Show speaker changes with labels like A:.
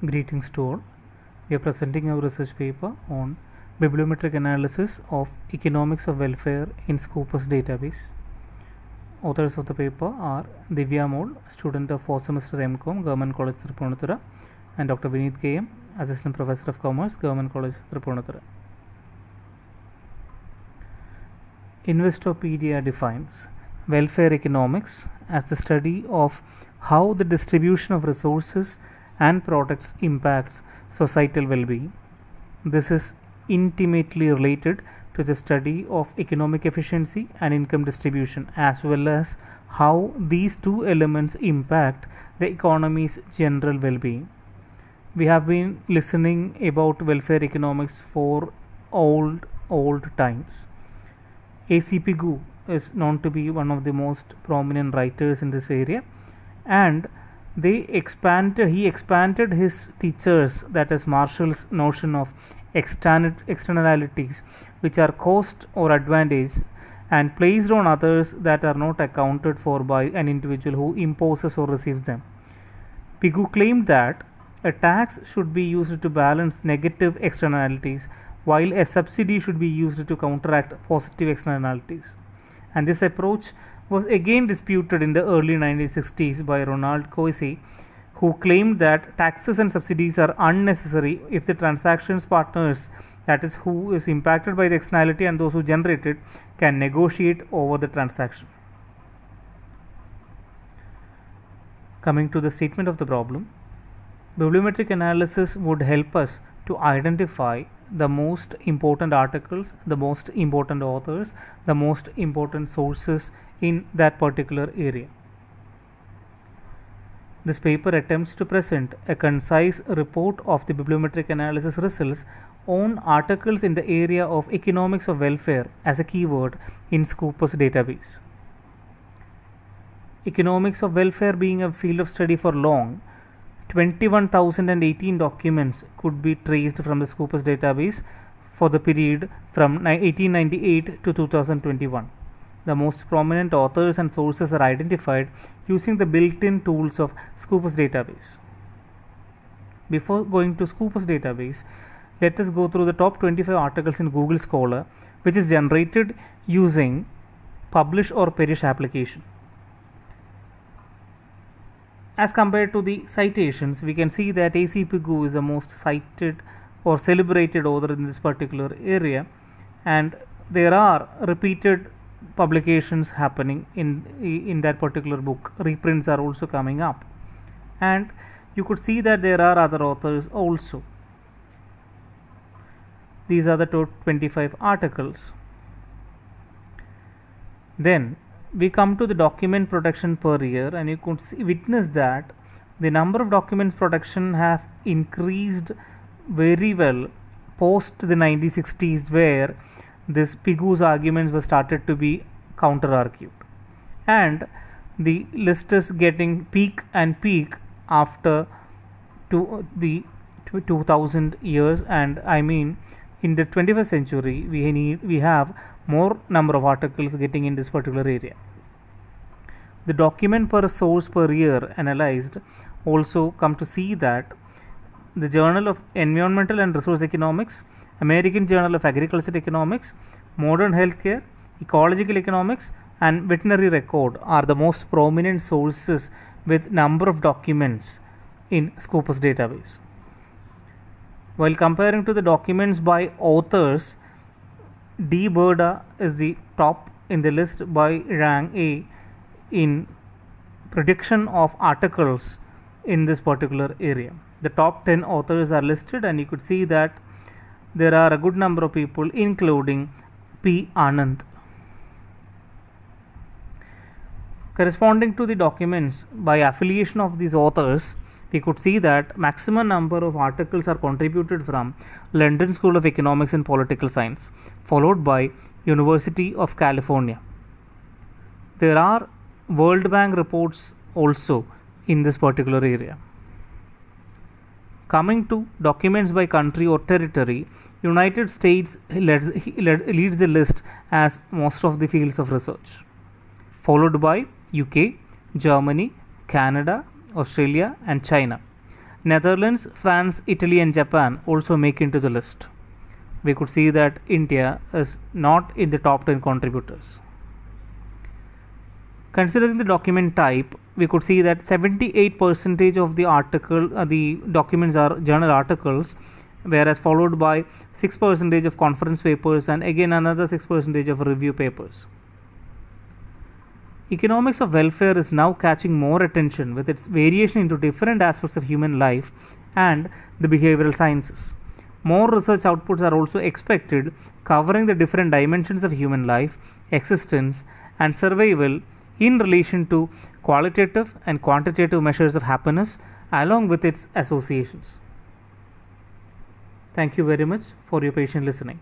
A: Greetings to all. We are presenting our research paper on bibliometric analysis of economics of welfare in Scopus database. Authors of the paper are Divya Mol, student of 4th semester MCom, Government College Tripunithura, and Dr. Vineet KM, Assistant Professor of Commerce, Government College Tripunithura. Investopedia defines welfare economics as the study of how the distribution of resources and products impacts societal well-being. This is intimately related to the study of economic efficiency and income distribution, as well as how these two elements impact the economy's general well-being. We have been listening about welfare economics for old times. A.C. Pigou is known to be one of the most prominent writers in this area, and he expanded his teachers, that is Marshall's notion of externalities, which are cost or advantage, and placed on others that are not accounted for by an individual who imposes or receives them. Pigou claimed that a tax should be used to balance negative externalities, while a subsidy should be used to counteract positive externalities. And this approach was again disputed in the early 1960s by Ronald Coase, who claimed that taxes and subsidies are unnecessary if the transactions partners, that is, who is impacted by the externality and those who generate it, can negotiate over the transaction. Coming to the statement of the problem, bibliometric analysis would help us to identify the most important articles, the most important authors, the most important sources in that particular area. This paper attempts to present a concise report of the bibliometric analysis results on articles in the area of economics of welfare as a keyword in Scopus database. Economics of welfare being a field of study for long, 21,018 documents could be traced from the Scopus database for the period from 1898 to 2021. The most prominent authors and sources are identified using the built-in tools of Scopus database. Before going to Scopus database, let us go through the top 25 articles in Google Scholar, which is generated using publish or perish application. As compared to the citations, we can see that A.C. Pigou is the most cited or celebrated author in this particular area, and there are repeated publications happening in that particular book. Reprints are also coming up, and you could see that there are other authors also. These are the top 25 articles. Then we come to the document production per year, and you could witness that the number of documents production have increased very well post the 1960s, where this Pigou's arguments were started to be counter-argued, and the list is getting peak after the 2000 years, and I mean in the 21st century we have more number of articles getting in this particular area. The document per source per year analyzed also come to see that the Journal of Environmental and Resource Economics, American Journal of Agricultural Economics, Modern Healthcare, Ecological Economics, and Veterinary Record are the most prominent sources with number of documents in Scopus database. While comparing to the documents by authors, D. Burda is the top in the list by rank A in prediction of articles in this particular area. The top 10 authors are listed, and you could see that there are a good number of people, including P. Anand. Corresponding to the documents by affiliation of these authors, we could see that maximum number of articles are contributed from London School of Economics and Political Science, followed by University of California. There are World Bank reports also in this particular area. Coming to documents by country or territory, United States leads the list as most of the fields of research, followed by UK, Germany, Canada, Australia and China. Netherlands, France, Italy, and Japan also make into the list. We could see that India is not in the top 10 contributors. Considering the document type, we could see that 78% of the documents are journal articles, whereas followed by 6% of conference papers and again another 6% of review papers. Economics of welfare is now catching more attention with its variation into different aspects of human life and the behavioral sciences. More research outputs are also expected covering the different dimensions of human life, existence, and survival in relation to qualitative and quantitative measures of happiness along with its associations. Thank you very much for your patient listening.